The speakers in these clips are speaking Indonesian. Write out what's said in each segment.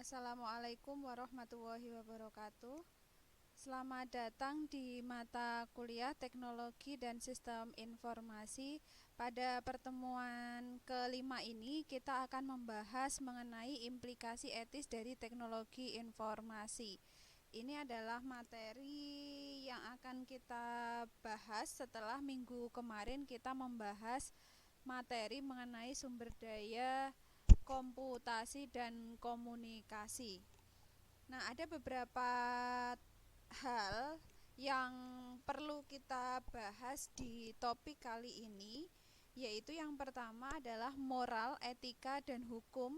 Assalamualaikum warahmatullahi wabarakatuh. Selamat datang di mata kuliah Teknologi dan Sistem Informasi. Pada pertemuan kelima ini kita akan membahas mengenai implikasi etis dari teknologi informasi. Ini adalah materi yang akan kita bahas setelah minggu kemarin kita membahas materi mengenai sumber daya komputasi dan komunikasi. Nah, ada beberapa hal yang perlu kita bahas di topik kali ini, yaitu yang pertama adalah moral, etika, dan hukum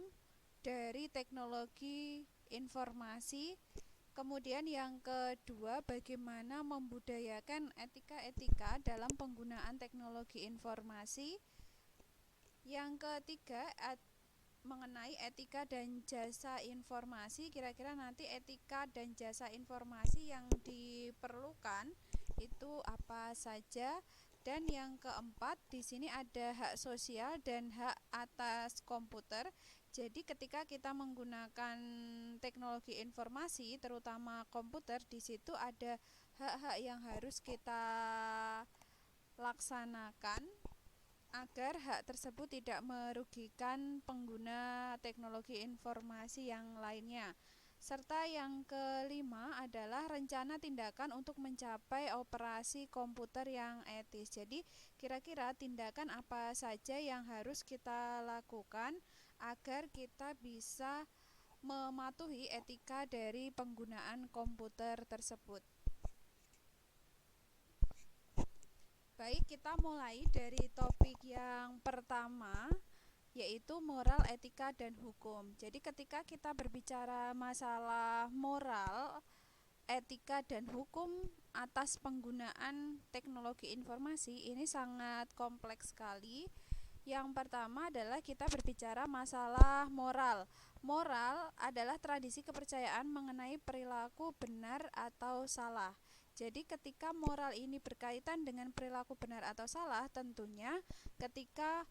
dari teknologi informasi. Kemudian yang kedua, bagaimana membudayakan etika-etika dalam penggunaan teknologi informasi. Yang ketiga, mengenai etika dan jasa informasi. Kira-kira nanti etika dan jasa informasi yang diperlukan itu apa saja. Dan yang keempat, di sini ada hak sosial dan hak atas komputer. Jadi ketika kita menggunakan teknologi informasi, terutama komputer, di situ ada hak-hak yang harus kita laksanakan agar hak tersebut tidak merugikan pengguna teknologi informasi yang lainnya. Serta yang kelima adalah rencana tindakan untuk mencapai operasi komputer yang etis. Jadi kira-kira tindakan apa saja yang harus kita lakukan agar kita bisa mematuhi etika dari penggunaan komputer tersebut. Baik, kita mulai dari topik yang pertama, yaitu moral, etika, dan hukum. Jadi ketika kita berbicara masalah moral, etika, dan hukum atas penggunaan teknologi informasi, ini sangat kompleks sekali. Yang pertama adalah kita berbicara masalah moral. Moral adalah tradisi kepercayaan mengenai perilaku benar atau salah. Jadi ketika moral ini berkaitan dengan perilaku benar atau salah, tentunya ketika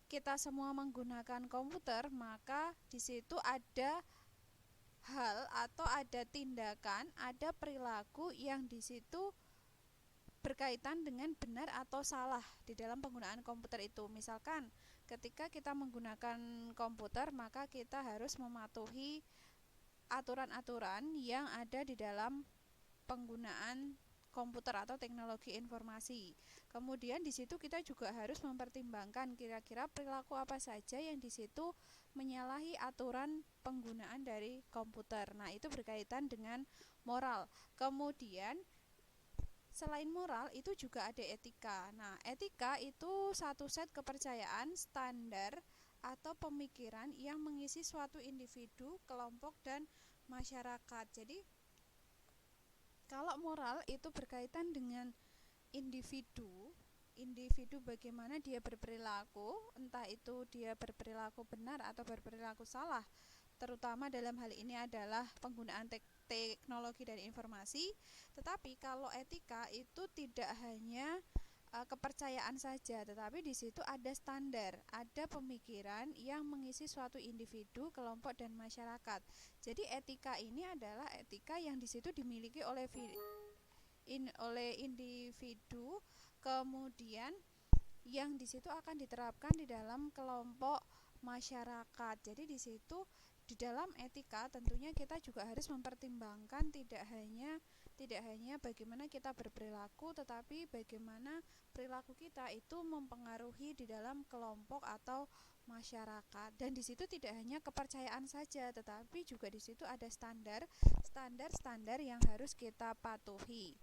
kita semua menggunakan komputer, maka di situ ada hal atau ada tindakan, ada perilaku yang di situ berkaitan dengan benar atau salah di dalam penggunaan komputer itu. Misalkan ketika kita menggunakan komputer, maka kita harus mematuhi aturan-aturan yang ada di dalam penggunaan komputer atau teknologi informasi. Kemudian di situ kita juga harus mempertimbangkan kira-kira perilaku apa saja yang di situ menyalahi aturan penggunaan dari komputer. Nah, itu berkaitan dengan moral. Kemudian selain moral itu juga ada etika. Nah, etika itu satu set kepercayaan, standar atau pemikiran yang mengisi suatu individu, kelompok, dan masyarakat. Jadi kalau moral itu berkaitan dengan individu bagaimana dia berperilaku, entah itu dia berperilaku benar atau berperilaku salah, terutama dalam hal ini adalah penggunaan teknologi dan informasi. Tetapi kalau etika itu tidak hanya kepercayaan saja, tetapi di situ ada standar, ada pemikiran yang mengisi suatu individu, kelompok, dan masyarakat. Jadi etika ini adalah etika yang di situ dimiliki oleh individu, kemudian yang di situ akan diterapkan di dalam kelompok masyarakat. Jadi di situ di dalam etika tentunya kita juga harus mempertimbangkan tidak hanya bagaimana kita berperilaku, tetapi bagaimana perilaku kita itu mempengaruhi di dalam kelompok atau masyarakat. Dan di situ tidak hanya kepercayaan saja, tetapi juga di situ ada standar yang harus kita patuhi.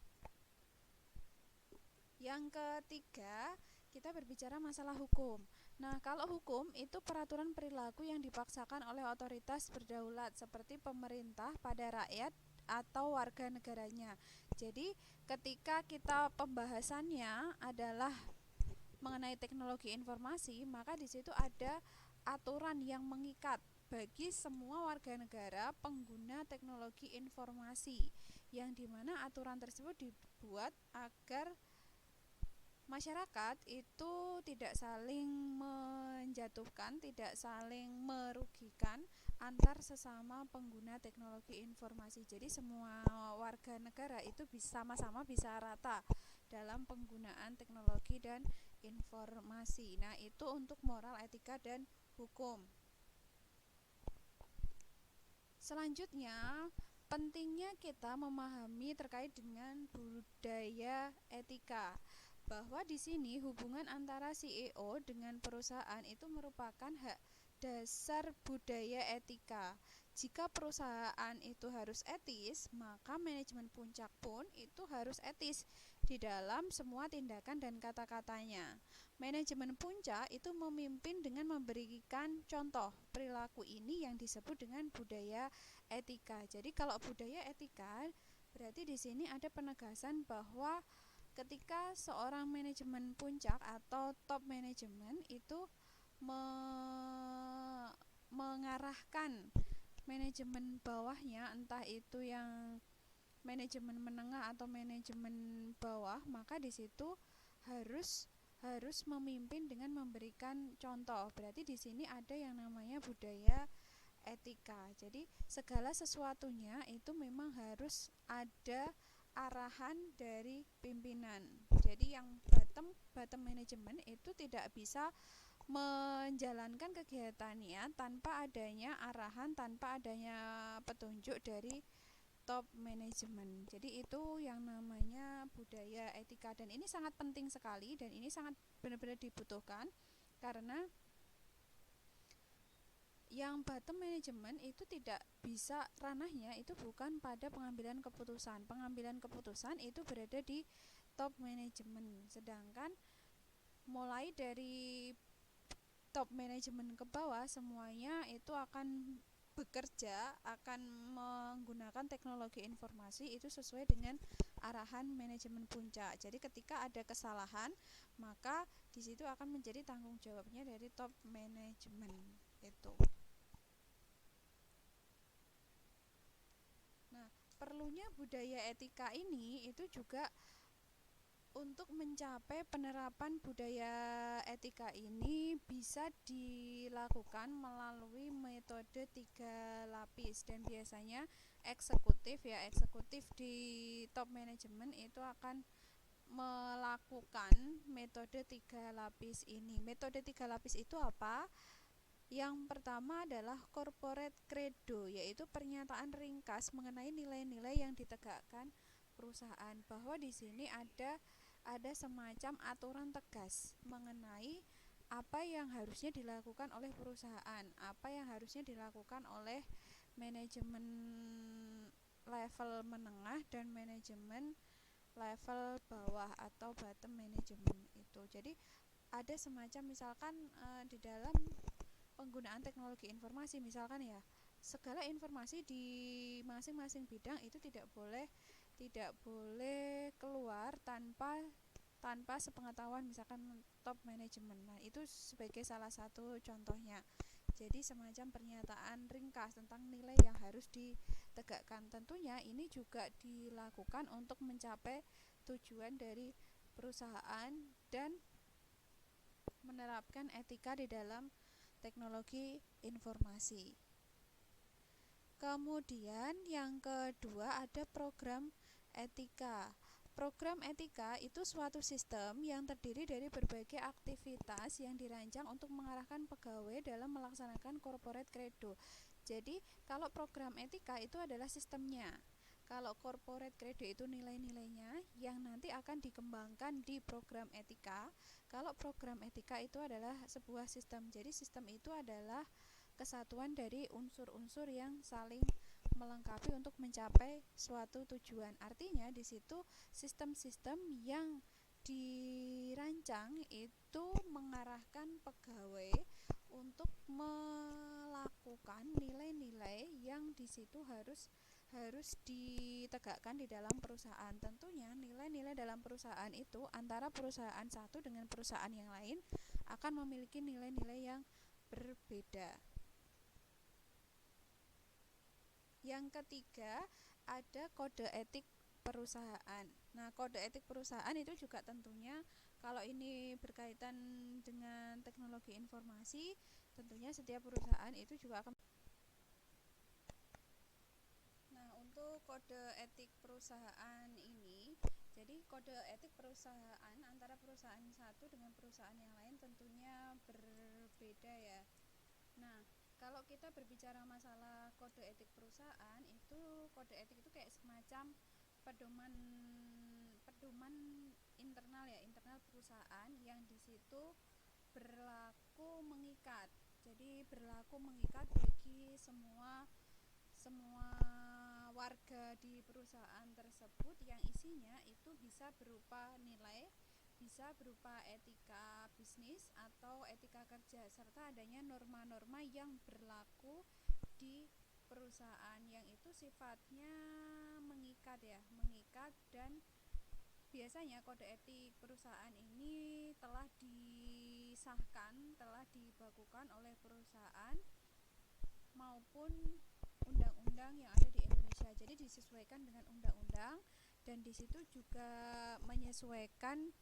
Yang ketiga, kita berbicara masalah hukum. Nah, kalau hukum itu peraturan perilaku yang dipaksakan oleh otoritas berdaulat seperti pemerintah pada rakyat atau warga negaranya. Jadi, ketika kita pembahasannya adalah mengenai teknologi informasi, maka di situ ada aturan yang mengikat bagi semua warga negara pengguna teknologi informasi, yang dimana aturan tersebut dibuat agar masyarakat itu tidak saling menjatuhkan, tidak saling merugikan antar sesama pengguna teknologi informasi. Jadi semua warga negara itu sama-sama bisa rata dalam penggunaan teknologi dan informasi. Nah, itu untuk moral, etika, dan hukum. Selanjutnya, pentingnya kita memahami terkait dengan budaya etika, bahwa di sini hubungan antara CEO dengan perusahaan itu merupakan hak dasar budaya etika. Jika perusahaan itu harus etis, maka manajemen puncak pun itu harus etis di dalam semua tindakan dan kata-katanya. Manajemen puncak itu memimpin dengan memberikan contoh perilaku ini yang disebut dengan budaya etika. Jadi kalau budaya etika berarti di sini ada penegasan bahwa ketika seorang manajemen puncak atau top manajemen itu mengarahkan manajemen bawahnya, entah itu yang manajemen menengah atau manajemen bawah, maka di situ harus memimpin dengan memberikan contoh. Berarti di sini ada yang namanya budaya etika. Jadi segala sesuatunya itu memang harus ada arahan dari pimpinan. Jadi yang bottom manajemen itu tidak bisa menjalankan kegiatannya tanpa adanya arahan, tanpa adanya petunjuk dari top manajemen. Jadi itu yang namanya budaya etika, dan ini sangat penting sekali, dan ini sangat benar-benar dibutuhkan karena yang bottom manajemen itu tidak bisa, ranahnya itu bukan pada pengambilan keputusan. Pengambilan keputusan itu berada di top manajemen. Sedangkan mulai dari top manajemen ke bawah semuanya itu akan bekerja, akan menggunakan teknologi informasi itu sesuai dengan arahan manajemen puncak. Jadi ketika ada kesalahan, maka di situ akan menjadi tanggung jawabnya dari top manajemen itu. Nah, perlunya budaya etika ini itu juga untuk mencapai penerapan budaya etika ini bisa dilakukan melalui metode 3 lapis, dan biasanya eksekutif di top manajemen itu akan melakukan metode 3 lapis ini. Metode 3 lapis itu apa? Yang pertama adalah corporate credo, yaitu pernyataan ringkas mengenai nilai-nilai yang ditegakkan perusahaan, bahwa di sini ada semacam aturan tegas mengenai apa yang harusnya dilakukan oleh perusahaan, apa yang harusnya dilakukan oleh manajemen level menengah dan manajemen level bawah atau bottom manajemen itu. Jadi ada semacam misalkan di dalam penggunaan teknologi informasi, misalkan ya, segala informasi di masing-masing bidang itu tidak boleh keluar tanpa sepengetahuan misalkan top manajemen. Nah, itu sebagai salah satu contohnya. Jadi semacam pernyataan ringkas tentang nilai yang harus ditegakkan. Tentunya ini juga dilakukan untuk mencapai tujuan dari perusahaan dan menerapkan etika di dalam teknologi informasi. Kemudian yang kedua ada program etika. Program etika itu suatu sistem yang terdiri dari berbagai aktivitas yang dirancang untuk mengarahkan pegawai dalam melaksanakan corporate credo. Jadi kalau program etika itu adalah sistemnya. Kalau corporate credo itu nilai-nilainya yang nanti akan dikembangkan di program etika. Kalau program etika itu adalah sebuah sistem. Jadi sistem itu adalah kesatuan dari unsur-unsur yang saling melengkapi untuk mencapai suatu tujuan. Artinya di situ sistem-sistem yang dirancang itu mengarahkan pegawai untuk melakukan nilai-nilai yang di situ harus ditegakkan di dalam perusahaan. Tentunya nilai-nilai dalam perusahaan itu antara perusahaan satu dengan perusahaan yang lain akan memiliki nilai-nilai yang berbeda. Yang ketiga ada kode etik perusahaan. Nah, kode etik perusahaan itu juga tentunya kalau ini berkaitan dengan teknologi informasi, tentunya setiap perusahaan itu juga akan kode etik perusahaan ini, jadi kode etik perusahaan antara perusahaan satu dengan perusahaan yang lain tentunya berbeda ya. Nah, kalau kita berbicara masalah kode etik perusahaan, itu kode etik itu kayak semacam pedoman pedoman internal ya, internal perusahaan yang di situ berlaku mengikat. Jadi berlaku mengikat bagi semua semua warga di perusahaan tersebut, yang isinya itu bisa berupa nilai, bisa berupa etika bisnis atau etika kerja, serta adanya norma-norma yang berlaku di perusahaan yang itu sifatnya mengikat ya, mengikat. Dan biasanya kode etik perusahaan ini telah disahkan, telah dibakukan oleh perusahaan maupun undang-undang yang ada di Indonesia. Jadi disesuaikan dengan undang-undang, dan di situ juga menyesuaikan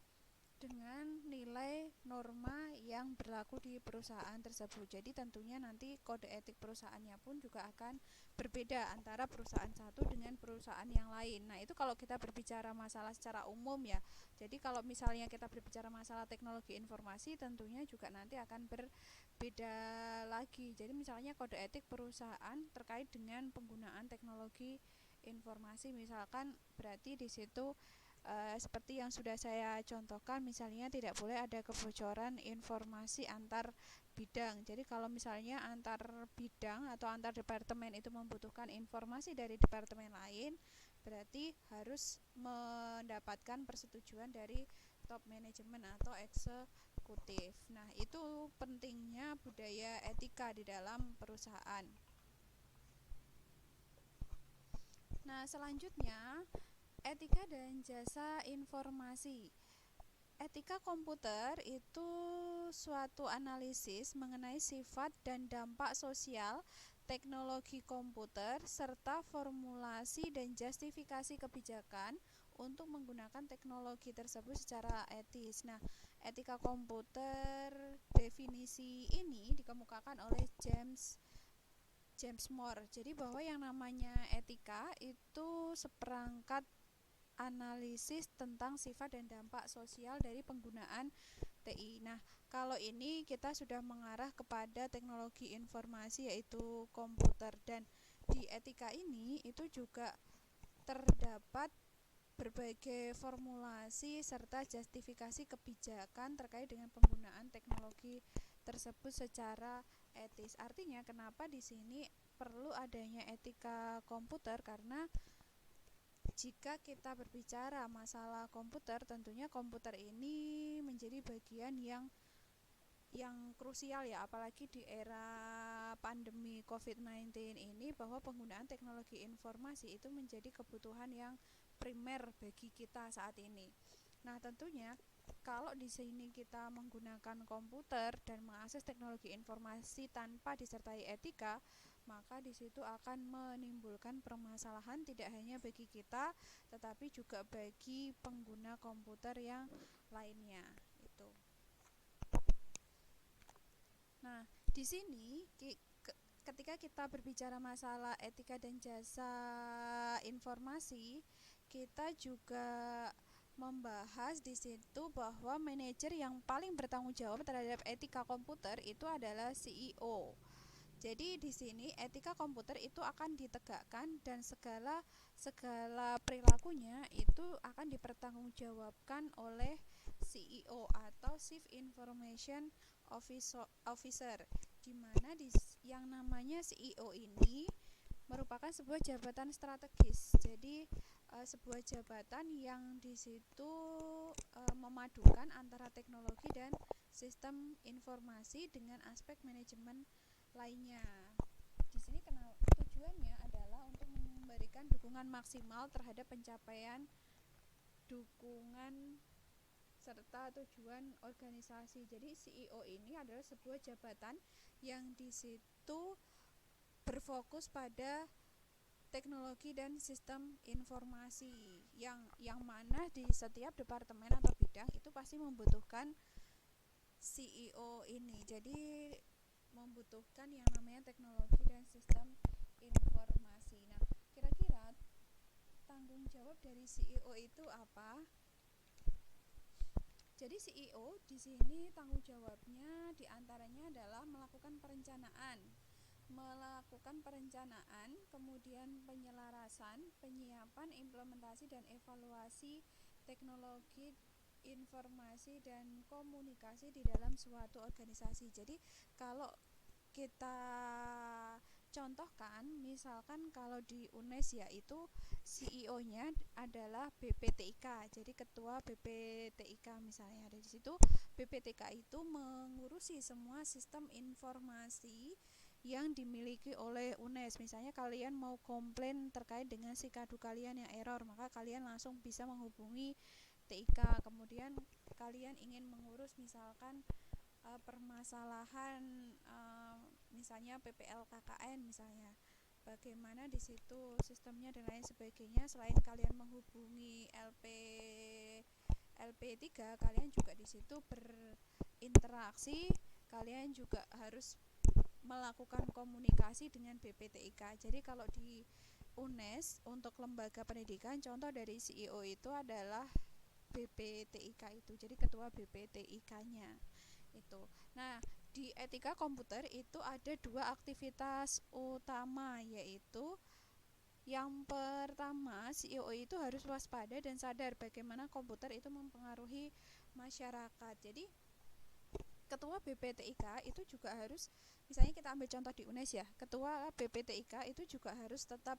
dengan nilai norma yang berlaku di perusahaan tersebut. Jadi tentunya nanti kode etik perusahaannya pun juga akan berbeda antara perusahaan satu dengan perusahaan yang lain. Nah, itu kalau kita berbicara masalah secara umum ya. Jadi kalau misalnya kita berbicara masalah teknologi informasi, tentunya juga nanti akan berbeda lagi. Jadi misalnya kode etik perusahaan terkait dengan penggunaan teknologi informasi, misalkan berarti di situ seperti yang sudah saya contohkan, misalnya tidak boleh ada kebocoran informasi antar bidang. Jadi kalau misalnya antar bidang atau antar departemen itu membutuhkan informasi dari departemen lain, berarti harus mendapatkan persetujuan dari top manajemen atau eksekutif. Nah, itu pentingnya budaya etika di dalam perusahaan. Nah, selanjutnya etika dan jasa informasi. Etika komputer itu suatu analisis mengenai sifat dan dampak sosial teknologi komputer serta formulasi dan justifikasi kebijakan untuk menggunakan teknologi tersebut secara etis. Nah, etika komputer definisi ini dikemukakan oleh James Moore. Jadi bahwa yang namanya etika itu seperangkat analisis tentang sifat dan dampak sosial dari penggunaan TI. Nah, kalau ini kita sudah mengarah kepada teknologi informasi yaitu komputer, dan di etika ini itu juga terdapat berbagai formulasi serta justifikasi kebijakan terkait dengan penggunaan teknologi tersebut secara etis. Artinya kenapa di sini perlu adanya etika komputer, karena jika kita berbicara masalah komputer, tentunya komputer ini menjadi bagian yang krusial ya, apalagi di era pandemi COVID-19 ini, bahwa penggunaan teknologi informasi itu menjadi kebutuhan yang primer bagi kita saat ini. Nah, tentunya kalau di sini kita menggunakan komputer dan mengakses teknologi informasi tanpa disertai etika, maka di situ akan menimbulkan permasalahan tidak hanya bagi kita, tetapi juga bagi pengguna komputer yang lainnya. Itu. Nah, di sini ketika kita berbicara masalah etika dan jasa informasi, kita juga membahas di situ bahwa manajer yang paling bertanggung jawab terhadap etika komputer itu adalah CEO. Jadi di sini etika komputer itu akan ditegakkan, dan segala perilakunya itu akan dipertanggungjawabkan oleh CEO atau Chief Information Officer, di mana yang namanya CEO ini merupakan sebuah jabatan strategis. Jadi sebuah jabatan yang di situ memadukan antara teknologi dan sistem informasi dengan aspek manajemen lainnya. Di sini tujuannya adalah untuk memberikan dukungan maksimal terhadap pencapaian dukungan serta tujuan organisasi. Jadi CEO ini adalah sebuah jabatan yang di situ berfokus pada teknologi dan sistem informasi, yang mana di setiap departemen atau bidang itu pasti membutuhkan CEO ini. Jadi membutuhkan yang namanya teknologi dan sistem informasi. Nah, kira-kira itu apa? Jadi CEO di sini tanggung jawabnya diantaranya adalah melakukan perencanaan, kemudian penyelarasan, penyiapan, implementasi dan evaluasi teknologi informasi dan komunikasi di dalam suatu organisasi. Jadi kalau kita contohkan, misalkan kalau di UNES yaitu CEO-nya adalah BPTIK. Jadi ketua BPTIK misalnya ada di situ. BPTIK itu mengurusi semua sistem informasi yang dimiliki oleh UNES. Misalnya kalian mau komplain terkait dengan sikadu kalian yang error, maka kalian langsung bisa menghubungi TIK. Kemudian kalian ingin mengurus misalkan permasalahan misalnya PPL KKN misalnya, bagaimana di situ sistemnya dan lain sebagainya. Selain kalian menghubungi LP3, kalian juga di situ berinteraksi, kalian juga harus melakukan komunikasi dengan BPTIK. Jadi kalau di UNES untuk lembaga pendidikan, contoh dari CEO itu adalah BPTIK itu. Jadi ketua BPTIK-nya itu. Nah, di etika komputer itu ada 2 aktivitas utama, yaitu yang pertama, CEO itu harus waspada dan sadar bagaimana komputer itu mempengaruhi masyarakat. Jadi ketua BPTIK itu juga harus, misalnya kita ambil contoh di UNES ya, ketua BPTIK itu juga harus tetap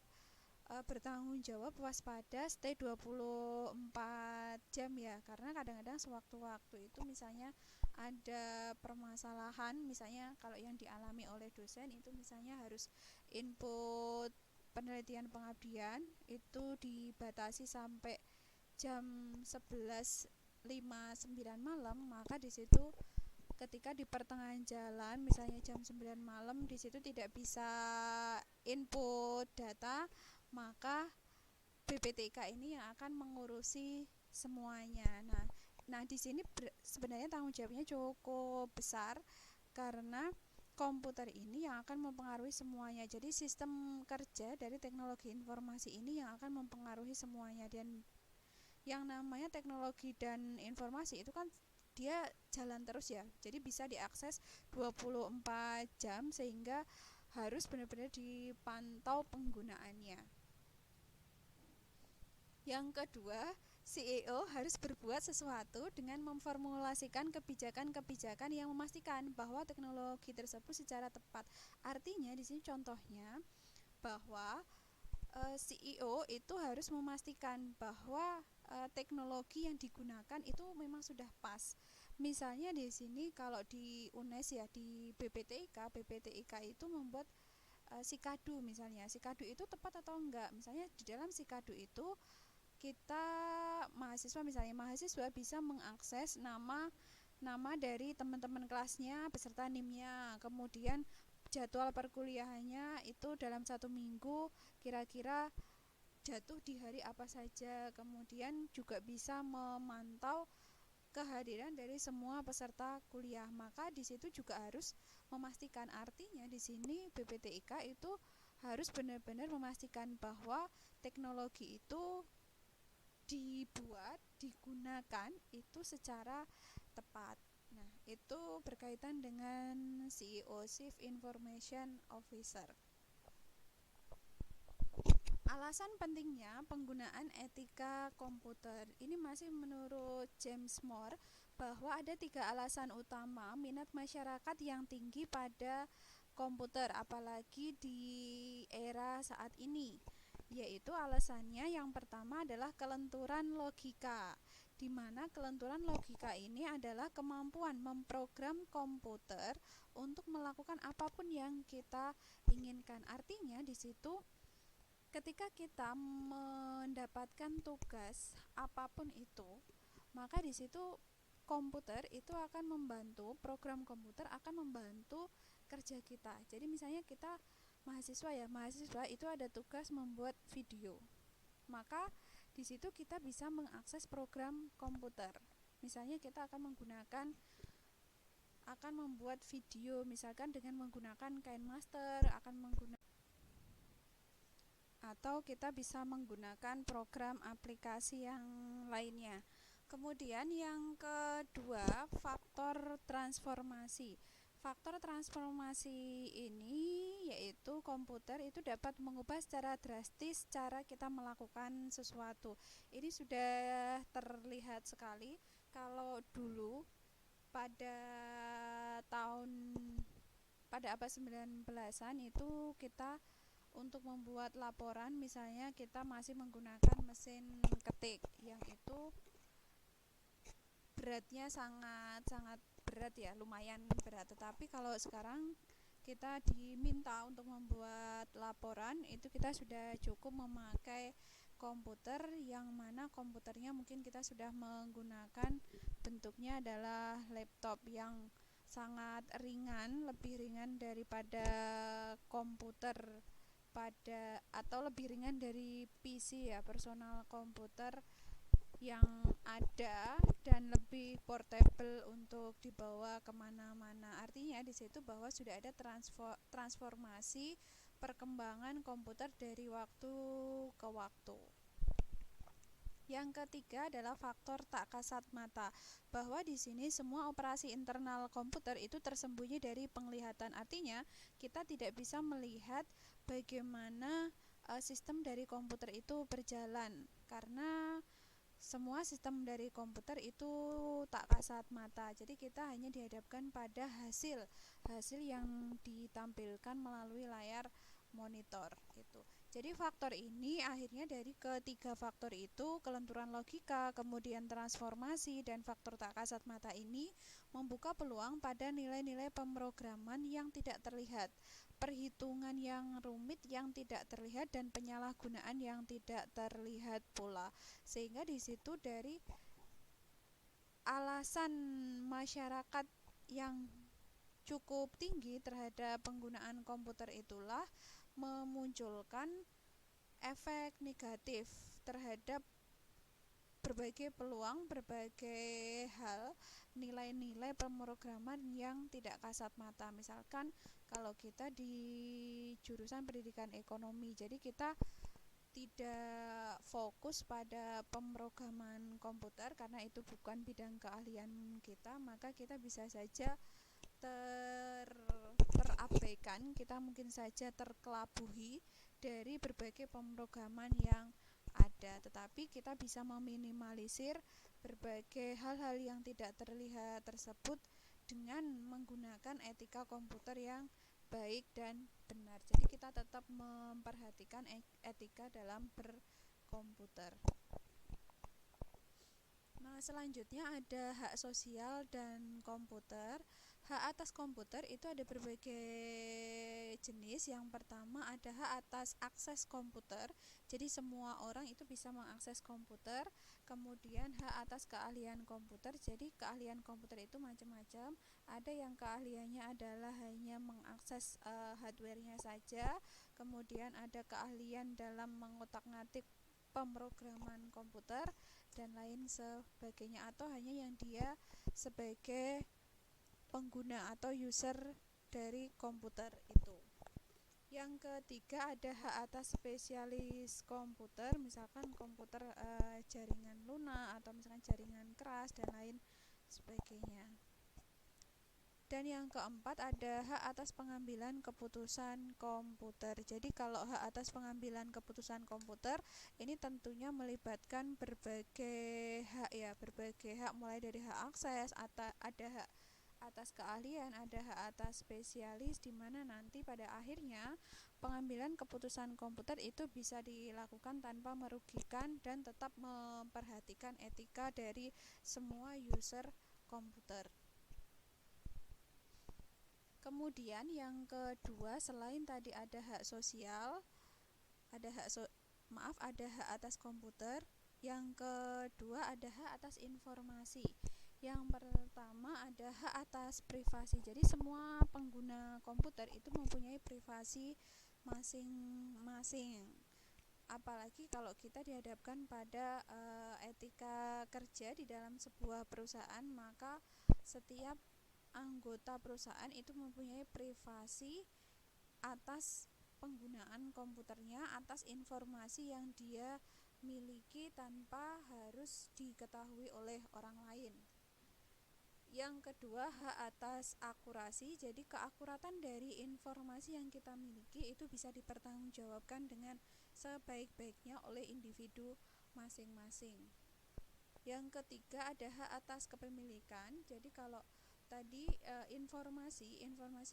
bertanggung jawab, waspada, stay 24 jam ya, karena kadang-kadang sewaktu-waktu itu misalnya ada permasalahan, misalnya kalau yang dialami oleh dosen itu misalnya harus input penelitian pengabdian itu dibatasi sampai jam 11.59 malam, maka di situ ketika di pertengahan jalan misalnya jam 9 malam di situ tidak bisa input data, maka BPTK ini yang akan mengurusi semuanya. Nah di sini sebenarnya tanggung jawabnya cukup besar karena komputer ini yang akan mempengaruhi semuanya. Jadi sistem kerja dari teknologi informasi ini yang akan mempengaruhi semuanya, dan yang namanya teknologi dan informasi itu kan dia jalan terus ya. Jadi bisa diakses 24 jam sehingga harus benar-benar dipantau penggunaannya. Yang kedua, CEO harus berbuat sesuatu dengan memformulasikan kebijakan-kebijakan yang memastikan bahwa teknologi tersebut secara tepat. Artinya di sini contohnya bahwa CEO itu harus memastikan bahwa teknologi yang digunakan itu memang sudah pas. Misalnya di sini kalau di UNES ya, di BPTIK itu membuat sikadu misalnya. Sikadu itu tepat atau enggak? Misalnya di dalam sikadu itu kita mahasiswa bisa mengakses nama dari teman-teman kelasnya beserta NIM-nya, kemudian jadwal perkuliahannya itu dalam 1 minggu kira-kira jatuh di hari apa saja, kemudian juga bisa memantau kehadiran dari semua peserta kuliah. Maka di situ juga harus memastikan, artinya di sini BPTIK itu harus benar-benar memastikan bahwa teknologi itu digunakan itu secara tepat. Nah, itu berkaitan dengan CEO, Chief Information Officer. Alasan pentingnya penggunaan etika komputer ini masih menurut James Moore bahwa ada 3 alasan utama minat masyarakat yang tinggi pada komputer, apalagi di era saat ini. Yaitu alasannya yang pertama adalah kelenturan logika, di mana kelenturan logika ini adalah kemampuan memprogram komputer untuk melakukan apapun yang kita inginkan. Artinya di situ ketika kita mendapatkan tugas apapun itu, maka di situ komputer itu akan membantu, program komputer akan membantu kerja kita. Jadi misalnya kita mahasiswa itu ada tugas membuat video, maka di situ kita bisa mengakses program komputer. Misalnya kita akan membuat video misalkan dengan menggunakan KineMaster, atau kita bisa menggunakan program aplikasi yang lainnya. Kemudian yang kedua, faktor transformasi. Faktor transformasi ini yaitu komputer itu dapat mengubah secara drastis cara kita melakukan sesuatu. Ini sudah terlihat sekali kalau dulu pada tahun pada abad 19-an itu kita untuk membuat laporan misalnya kita masih menggunakan mesin ketik yang itu beratnya sangat berat ya, lumayan berat. Tetapi kalau sekarang kita diminta untuk membuat laporan itu kita sudah cukup memakai komputer, yang mana komputernya mungkin kita sudah menggunakan bentuknya adalah laptop yang sangat ringan, lebih ringan daripada komputer atau lebih ringan dari PC ya, personal komputer yang ada, dan lebih portable untuk dibawa kemana-mana. Artinya di situ bahwa sudah ada transformasi perkembangan komputer dari waktu ke waktu. Yang ketiga adalah faktor tak kasat mata, bahwa di sini semua operasi internal komputer itu tersembunyi dari penglihatan. Artinya kita tidak bisa melihat bagaimana sistem dari komputer itu berjalan, karena semua sistem dari komputer itu tak kasat mata. Jadi kita hanya dihadapkan pada hasil yang ditampilkan melalui layar monitor gitu. Jadi faktor ini akhirnya dari ketiga faktor itu, kelenturan logika, kemudian transformasi, dan faktor tak kasat mata ini membuka peluang pada nilai-nilai pemrograman yang tidak terlihat, perhitungan yang rumit yang tidak terlihat, dan penyalahgunaan yang tidak terlihat pula. Sehingga di situ dari alasan masyarakat yang cukup tinggi terhadap penggunaan komputer itulah memunculkan efek negatif terhadap berbagai peluang, berbagai hal, nilai-nilai pemrograman yang tidak kasat mata. Misalkan kalau kita di jurusan pendidikan ekonomi, jadi kita tidak fokus pada pemrograman komputer karena itu bukan bidang keahlian kita, maka kita bisa saja terabaikan, kita mungkin saja terkelabuhi dari berbagai pemrograman yang ada. Tetapi kita bisa meminimalisir berbagai hal-hal yang tidak terlihat tersebut dengan menggunakan etika komputer yang baik dan benar. Jadi kita tetap memperhatikan etika dalam berkomputer. Nah, selanjutnya ada hak sosial dan komputer. Hak atas komputer itu ada berbagai jenis. Yang pertama ada hak atas akses komputer. Jadi semua orang itu bisa mengakses komputer. Kemudian hak atas keahlian komputer. Jadi keahlian komputer itu macam-macam. Ada yang keahliannya adalah hanya mengakses hardware-nya saja. Kemudian ada keahlian dalam mengotak-ngatik pemrograman komputer dan lain sebagainya, atau hanya yang dia sebagai pengguna atau user dari komputer itu. Yang ketiga ada hak atas spesialis komputer, misalkan komputer jaringan lunak atau misalkan jaringan keras dan lain sebagainya. Dan yang keempat ada hak atas pengambilan keputusan komputer. Jadi kalau hak atas pengambilan keputusan komputer ini tentunya melibatkan berbagai hak ya, berbagai hak mulai dari hak akses, ada hak atas keahlian, ada hak atas spesialis, di mana nanti pada akhirnya pengambilan keputusan komputer itu bisa dilakukan tanpa merugikan dan tetap memperhatikan etika dari semua user komputer. Kemudian yang kedua, selain tadi ada hak sosial, ada hak atas komputer. Yang kedua ada hak atas informasi. Yang pertama ada hak atas privasi. Jadi semua pengguna komputer itu mempunyai privasi masing-masing. Apalagi kalau kita dihadapkan pada etika kerja di dalam sebuah perusahaan, maka setiap anggota perusahaan itu mempunyai privasi atas penggunaan komputernya atas informasi yang dia miliki tanpa harus diketahui oleh orang lain. Yang kedua, hak atas akurasi. Jadi keakuratan dari informasi yang kita miliki itu bisa dipertanggungjawabkan dengan sebaik-baiknya oleh individu masing-masing. Yang ketiga, ada hak atas kepemilikan. Jadi kalau tadi informasi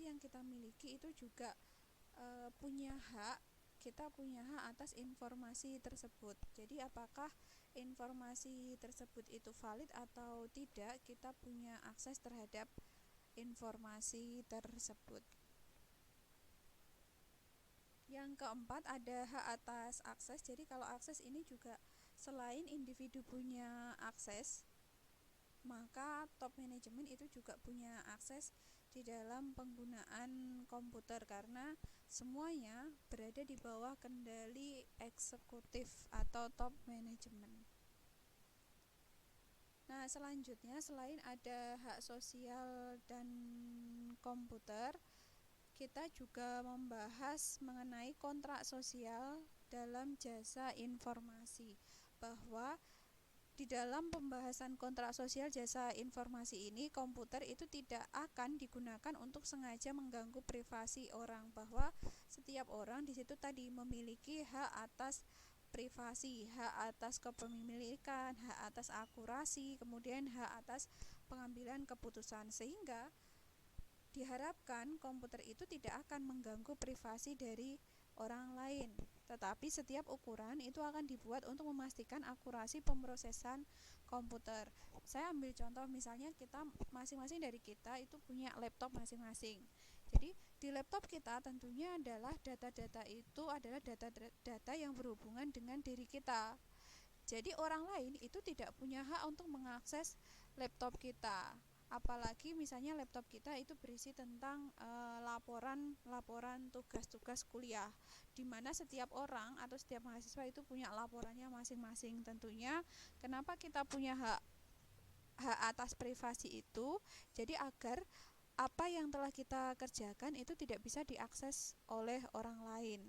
yang kita miliki itu juga punya hak, kita punya hak atas informasi tersebut. Jadi apakah informasi tersebut itu valid atau tidak, kita punya akses terhadap informasi tersebut. Yang keempat, ada hak atas akses. Jadi kalau akses ini juga selain individu punya akses, maka top manajemen itu juga punya akses di dalam penggunaan komputer karena semuanya berada di bawah kendali eksekutif atau top manajemen. Nah, selanjutnya selain ada hak sosial dan komputer, kita juga membahas mengenai kontrak sosial dalam jasa informasi, bahwa di dalam pembahasan kontrak sosial jasa informasi ini, komputer itu tidak akan digunakan untuk sengaja mengganggu privasi orang, bahwa setiap orang di situ tadi memiliki hak atas privasi, hak atas kepemilikan, hak atas akurasi, kemudian hak atas pengambilan keputusan, sehingga diharapkan komputer itu tidak akan mengganggu privasi dari orang lain. Tetapi setiap ukuran itu akan dibuat untuk memastikan akurasi pemrosesan komputer. Saya ambil contoh, misalnya kita masing-masing dari kita itu punya laptop masing-masing. Jadi di laptop kita tentunya adalah data-data itu adalah data-data yang berhubungan dengan diri kita. Jadi orang lain itu tidak punya hak untuk mengakses laptop kita. Apalagi misalnya laptop kita itu berisi tentang laporan tugas-tugas kuliah, di mana setiap orang atau setiap mahasiswa itu punya laporannya masing-masing. Tentunya kenapa kita punya hak atas privasi itu, jadi agar apa yang telah kita kerjakan itu tidak bisa diakses oleh orang lain.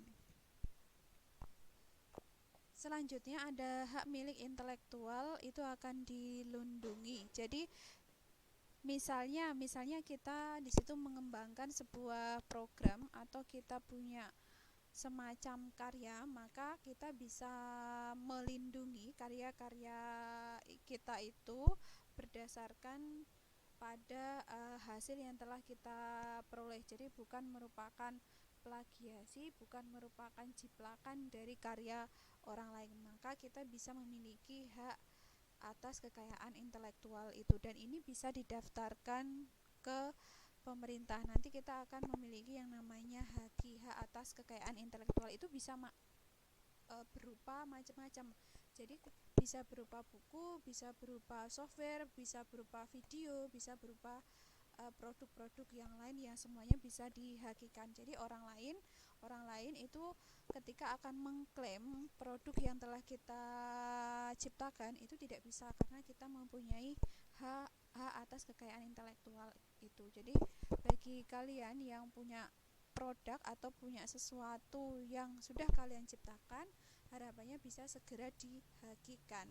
Selanjutnya ada hak milik intelektual, itu akan dilindungi. Jadi misalnya kita di situ mengembangkan sebuah program atau kita punya semacam karya, maka kita bisa melindungi karya-karya kita itu berdasarkan pada hasil yang telah kita peroleh. Jadi bukan merupakan plagiasi, bukan merupakan jiplakan dari karya orang lain, maka kita bisa memiliki hak atas kekayaan intelektual itu, dan ini bisa didaftarkan ke pemerintah. Nanti kita akan memiliki yang namanya hak atas kekayaan intelektual, itu bisa berupa macam-macam. Jadi bisa berupa buku, bisa berupa software, bisa berupa video, bisa berupa produk-produk yang lain yang semuanya bisa dihakikan. Jadi orang lain itu ketika akan mengklaim produk yang telah kita ciptakan itu tidak bisa, karena kita mempunyai hak atas kekayaan intelektual itu. Jadi bagi kalian yang punya produk atau punya sesuatu yang sudah kalian ciptakan, harapannya bisa segera dihakikan.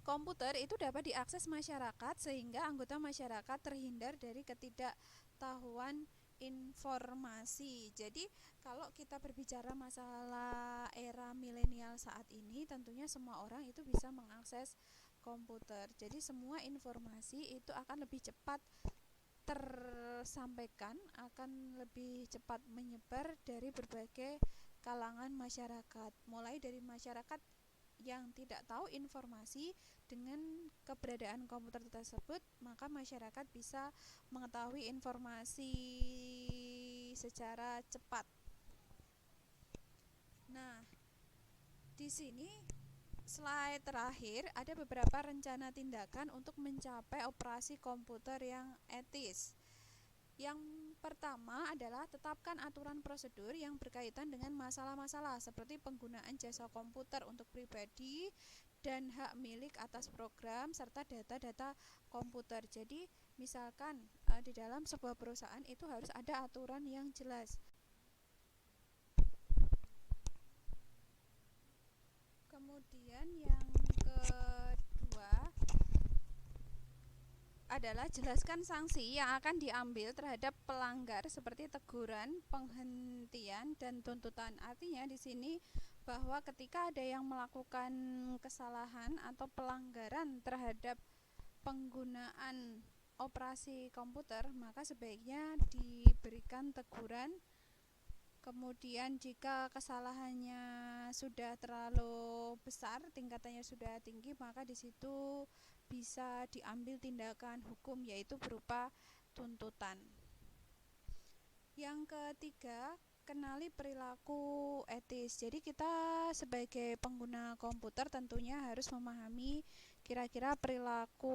Komputer itu dapat diakses masyarakat sehingga anggota masyarakat terhindar dari ketidaktahuan informasi. Jadi kalau kita berbicara masalah era milenial saat ini, tentunya semua orang itu bisa mengakses komputer. Jadi semua informasi itu akan lebih cepat tersampaikan, akan lebih cepat menyebar dari berbagai kalangan masyarakat, mulai dari masyarakat yang tidak tahu informasi. Dengan keberadaan komputer tersebut, maka masyarakat bisa mengetahui informasi secara cepat. Nah, di sini slide terakhir ada beberapa rencana tindakan untuk mencapai operasi komputer yang etis. Yang pertama adalah tetapkan aturan prosedur yang berkaitan dengan masalah-masalah seperti penggunaan jasa komputer untuk pribadi dan hak milik atas program serta data-data komputer. Jadi misalkan di dalam sebuah perusahaan itu harus ada aturan yang jelas. Kemudian yang kedua adalah jelaskan sanksi yang akan diambil terhadap pelanggar seperti teguran, penghentian, dan tuntutan. Artinya di sini bahwa ketika ada yang melakukan kesalahan atau pelanggaran terhadap penggunaan operasi komputer, maka sebaiknya diberikan teguran. Kemudian jika kesalahannya sudah terlalu besar, tingkatannya sudah tinggi, maka di situ bisa diambil tindakan hukum, yaitu berupa tuntutan. Yang ketiga, kenali perilaku etis. Jadi kita sebagai pengguna komputer tentunya harus memahami kira-kira perilaku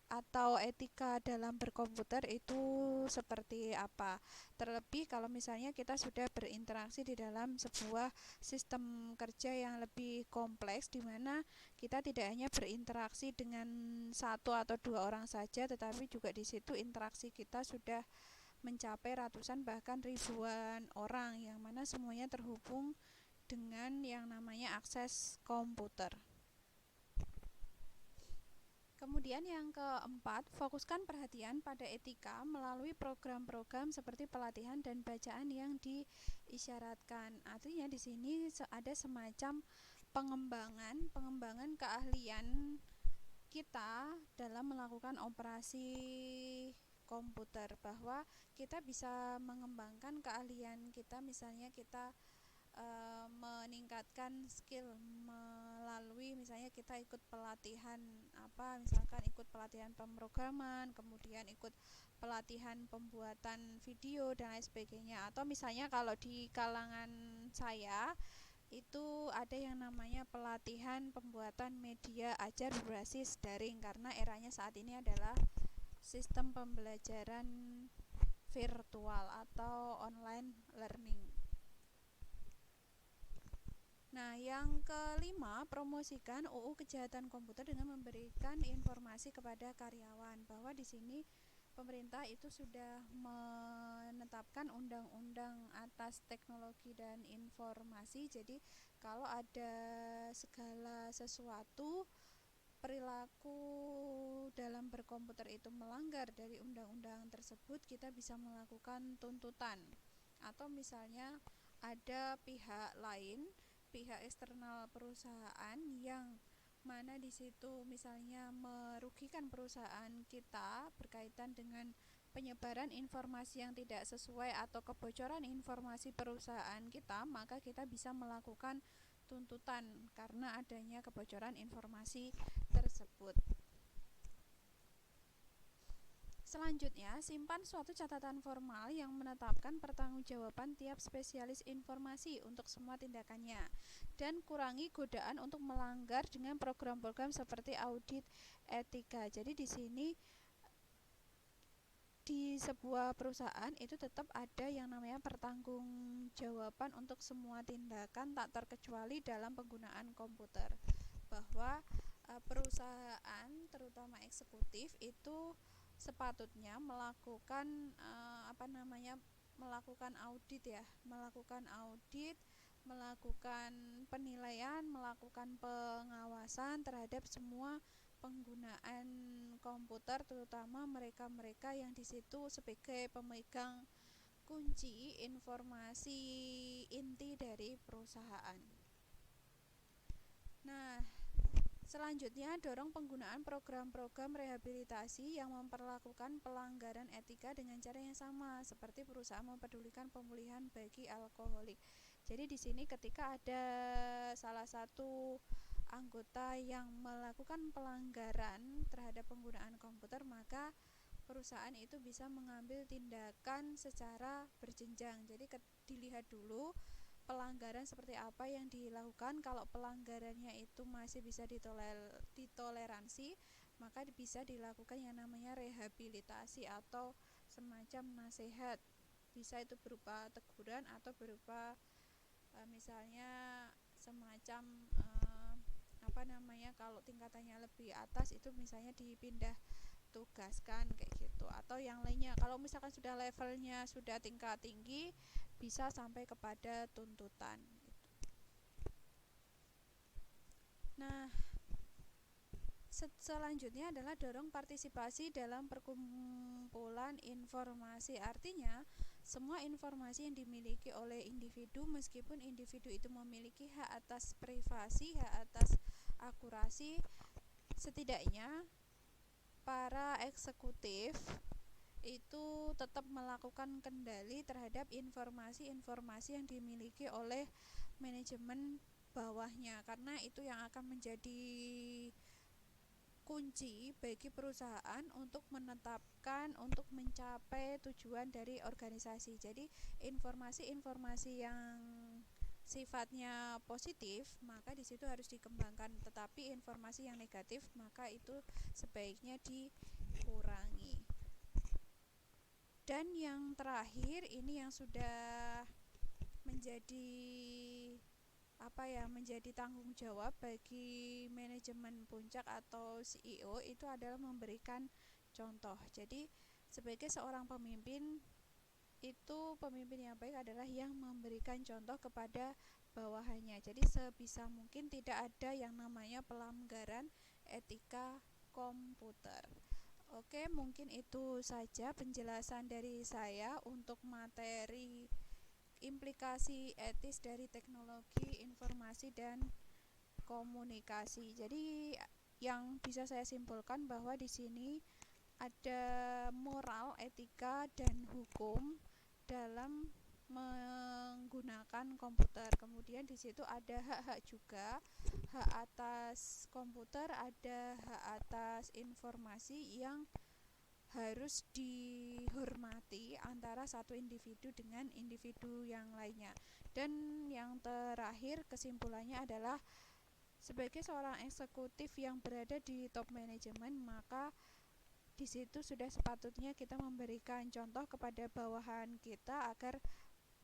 atau etika dalam berkomputer itu seperti apa. Terlebih kalau misalnya kita sudah berinteraksi di dalam sebuah sistem kerja yang lebih kompleks, di mana kita tidak hanya berinteraksi dengan satu atau dua orang saja, tetapi juga di situ interaksi kita sudah mencapai ratusan bahkan ribuan orang, yang mana semuanya terhubung dengan yang namanya akses komputer. Kemudian yang keempat, fokuskan perhatian pada etika melalui program-program seperti pelatihan dan bacaan yang diisyaratkan. Artinya di sini ada semacam pengembangan keahlian kita dalam melakukan operasi komputer, bahwa kita bisa mengembangkan keahlian kita, misalnya kita meningkatkan skill melalui misalnya kita ikut pelatihan misalkan ikut pelatihan pemrograman, kemudian ikut pelatihan pembuatan video dan lain sebagainya. Atau misalnya kalau di kalangan saya itu ada yang namanya pelatihan pembuatan media ajar berbasis daring, karena eranya saat ini adalah sistem pembelajaran virtual atau online learning. Nah, yang kelima, promosikan UU Kejahatan Komputer dengan memberikan informasi kepada karyawan, bahwa di sini pemerintah itu sudah menetapkan undang-undang atas teknologi dan informasi. Jadi kalau ada segala sesuatu perilaku dalam berkomputer itu melanggar dari undang-undang tersebut, kita bisa melakukan tuntutan. Atau misalnya ada pihak lain, pihak eksternal perusahaan yang mana di situ misalnya merugikan perusahaan kita berkaitan dengan penyebaran informasi yang tidak sesuai atau kebocoran informasi perusahaan kita, maka kita bisa melakukan tuntutan karena adanya kebocoran informasi tersebut. Selanjutnya, simpan suatu catatan formal yang menetapkan pertanggungjawaban tiap spesialis informasi untuk semua tindakannya, dan kurangi godaan untuk melanggar dengan program-program seperti audit etika. Jadi di sini di sebuah perusahaan itu tetap ada yang namanya pertanggungjawaban untuk semua tindakan tak terkecuali dalam penggunaan komputer, bahwa perusahaan terutama eksekutif itu sepatutnya melakukan melakukan audit, melakukan penilaian, melakukan pengawasan terhadap semua penggunaan komputer, terutama mereka-mereka yang di situ sebagai pemegang kunci informasi inti dari perusahaan. Nah, selanjutnya, dorong penggunaan program-program rehabilitasi yang memperlakukan pelanggaran etika dengan cara yang sama seperti perusahaan mempedulikan pemulihan bagi alkoholik. Jadi di sini ketika ada salah satu anggota yang melakukan pelanggaran terhadap penggunaan komputer, maka perusahaan itu bisa mengambil tindakan secara berjenjang. Jadi dilihat dulu pelanggaran seperti apa yang dilakukan. Kalau pelanggarannya itu masih bisa ditoleransi, maka bisa dilakukan yang namanya rehabilitasi atau semacam nasihat. Bisa itu berupa teguran atau berupa misalnya semacam kalau tingkatannya lebih atas itu misalnya dipindah ditugaskan kayak gitu, atau yang lainnya. Kalau misalkan sudah levelnya sudah tingkat tinggi, bisa sampai kepada tuntutan gitu. Nah, selanjutnya adalah dorong partisipasi dalam perkumpulan informasi. Artinya, semua informasi yang dimiliki oleh individu, meskipun individu itu memiliki hak atas privasi, hak atas akurasi, setidaknya para eksekutif itu tetap melakukan kendali terhadap informasi-informasi yang dimiliki oleh manajemen bawahnya, karena itu yang akan menjadi kunci bagi perusahaan untuk menetapkan, untuk mencapai tujuan dari organisasi. Jadi informasi-informasi yang sifatnya positif maka di situ harus dikembangkan, tetapi informasi yang negatif maka itu sebaiknya dikurangi. Dan yang terakhir ini yang sudah menjadi menjadi tanggung jawab bagi manajemen puncak atau CEO, itu adalah memberikan contoh. Jadi sebagai seorang pemimpin, itu pemimpin yang baik adalah yang memberikan contoh kepada bawahannya. Jadi sebisa mungkin tidak ada yang namanya pelanggaran etika komputer. Oke, mungkin itu saja penjelasan dari saya untuk materi implikasi etis dari teknologi informasi dan komunikasi. Jadi yang bisa saya simpulkan bahwa di sini ada moral, etika, dan hukum dalam menggunakan komputer. Kemudian di situ ada hak-hak juga, hak atas komputer, ada hak atas informasi yang harus dihormati antara satu individu dengan individu yang lainnya. Dan yang terakhir kesimpulannya adalah sebagai seorang eksekutif yang berada di top manajemen, maka di situ sudah sepatutnya kita memberikan contoh kepada bawahan kita agar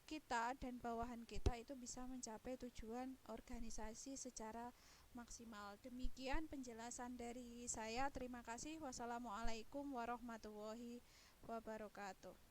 kita dan bawahan kita itu bisa mencapai tujuan organisasi secara maksimal. Demikian penjelasan dari saya. Terima kasih. Wassalamualaikum warahmatullahi wabarakatuh.